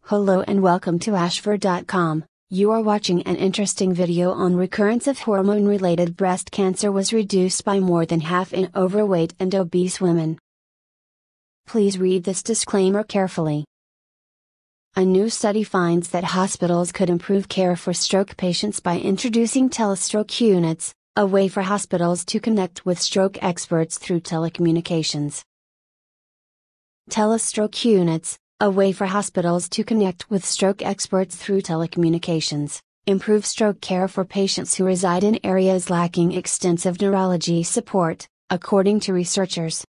Hello and welcome to ashford.com. You are watching an interesting video on recurrence of hormone-related breast cancer was reduced by more than half in overweight and obese women. Please read this disclaimer carefully. A new study finds that hospitals could improve care for stroke patients by introducing telestroke units, a way for hospitals to connect with stroke experts through telecommunications. Telestroke units, a way for hospitals to connect with stroke experts through telecommunications, improve stroke care for patients who reside in areas lacking extensive neurology support, according to researchers.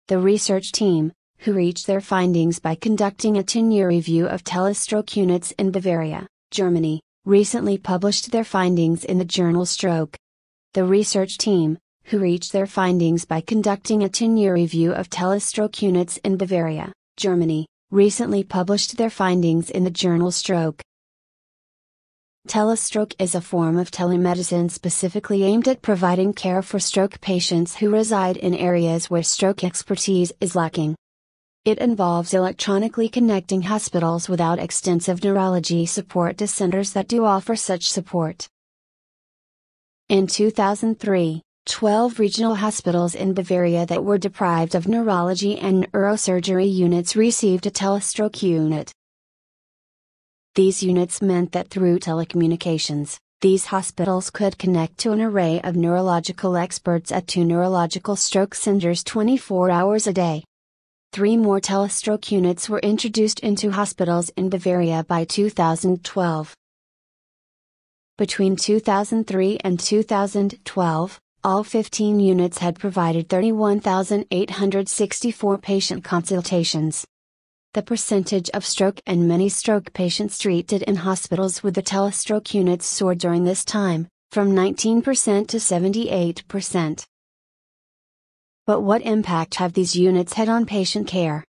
The research team, who reached their findings by conducting a 10-year review of telestroke units in Bavaria, Germany, recently published their findings in the journal Stroke. The research team, who reached their findings by conducting a 10-year review of telestroke units in Bavaria, Germany, recently published their findings in the journal Stroke. Telestroke is a form of telemedicine specifically aimed at providing care for stroke patients who reside in areas where stroke expertise is lacking. It involves electronically connecting hospitals without extensive neurology support to centers that do offer such support. In 2003, 12 regional hospitals in Bavaria that were deprived of neurology and neurosurgery units received a telestroke unit. These units meant that through telecommunications, these hospitals could connect to an array of neurological experts at 2 neurological stroke centers 24 hours a day. 3 more telestroke units were introduced into hospitals in Bavaria by 2012. Between 2003 and 2012, all 15 units had provided 31,864 patient consultations. The percentage of stroke and many stroke patients treated in hospitals with the telestroke units soared during this time, from 19% to 78%. But what impact have these units had on patient care?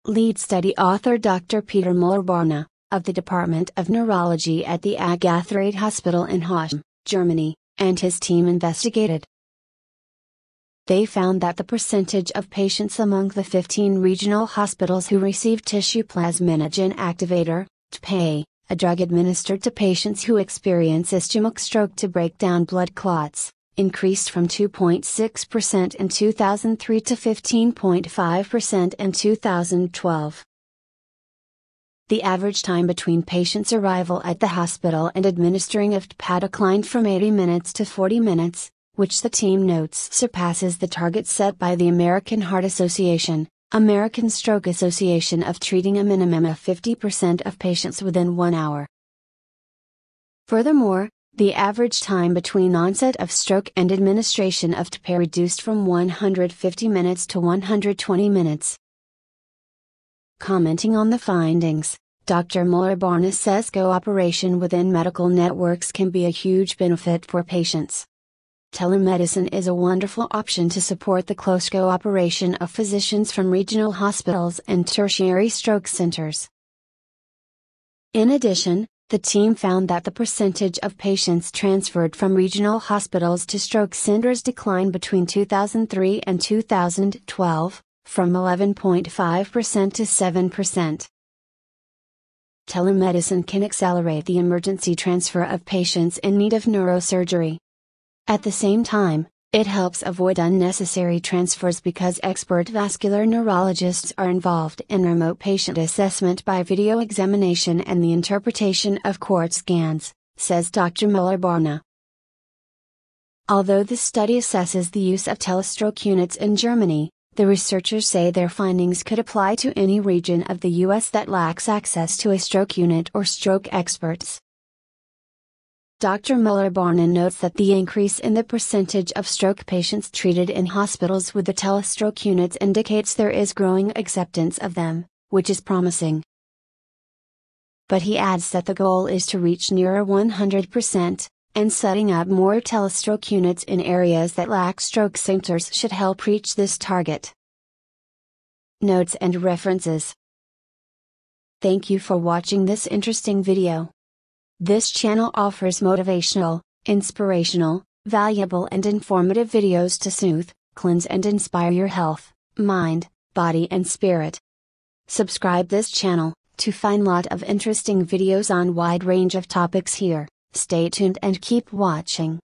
Lead study author Dr. Peter Muller-Barna, of the Department of Neurology at the Agatharate Hospital in Hoche, Germany, and his team investigated. They found that the percentage of patients among the 15 regional hospitals who received tissue plasminogen activator, TPA, a drug administered to patients who experience ischemic stroke to break down blood clots, increased from 2.6% in 2003 to 15.5% in 2012. The average time between patients' arrival at the hospital and administering of TPA declined from 80 minutes to 40 minutes, which the team notes surpasses the target set by the American Heart Association, American Stroke Association of treating a minimum of 50% of patients within 1 hour. Furthermore, the average time between onset of stroke and administration of TPA reduced from 150 minutes to 120 minutes. Commenting on the findings, Dr. Muller-Barna says cooperation within medical networks can be a huge benefit for patients. Telemedicine is a wonderful option to support the close cooperation of physicians from regional hospitals and tertiary stroke centers. In addition, the team found that the percentage of patients transferred from regional hospitals to stroke centers declined between 2003 and 2012, from 11.5% to 7%. Telemedicine can accelerate the emergency transfer of patients in need of neurosurgery. At the same time, it helps avoid unnecessary transfers because expert vascular neurologists are involved in remote patient assessment by video examination and the interpretation of CT scans, says Dr. Muller-Barna. Although the study assesses the use of telestroke units in Germany, the researchers say their findings could apply to any region of the U.S. that lacks access to a stroke unit or stroke experts. Dr. Muller-Barna notes that the increase in the percentage of stroke patients treated in hospitals with the telestroke units indicates there is growing acceptance of them, which is promising. But he adds that the goal is to reach nearer 100%, and setting up more telestroke units in areas that lack stroke centers should help reach this target. Notes and references. Thank you for watching this interesting video. This channel offers motivational, inspirational, valuable and informative videos to soothe, cleanse and inspire your health, mind, body and spirit. Subscribe this channel, To find lot of interesting videos on wide range of topics here, stay tuned and keep watching.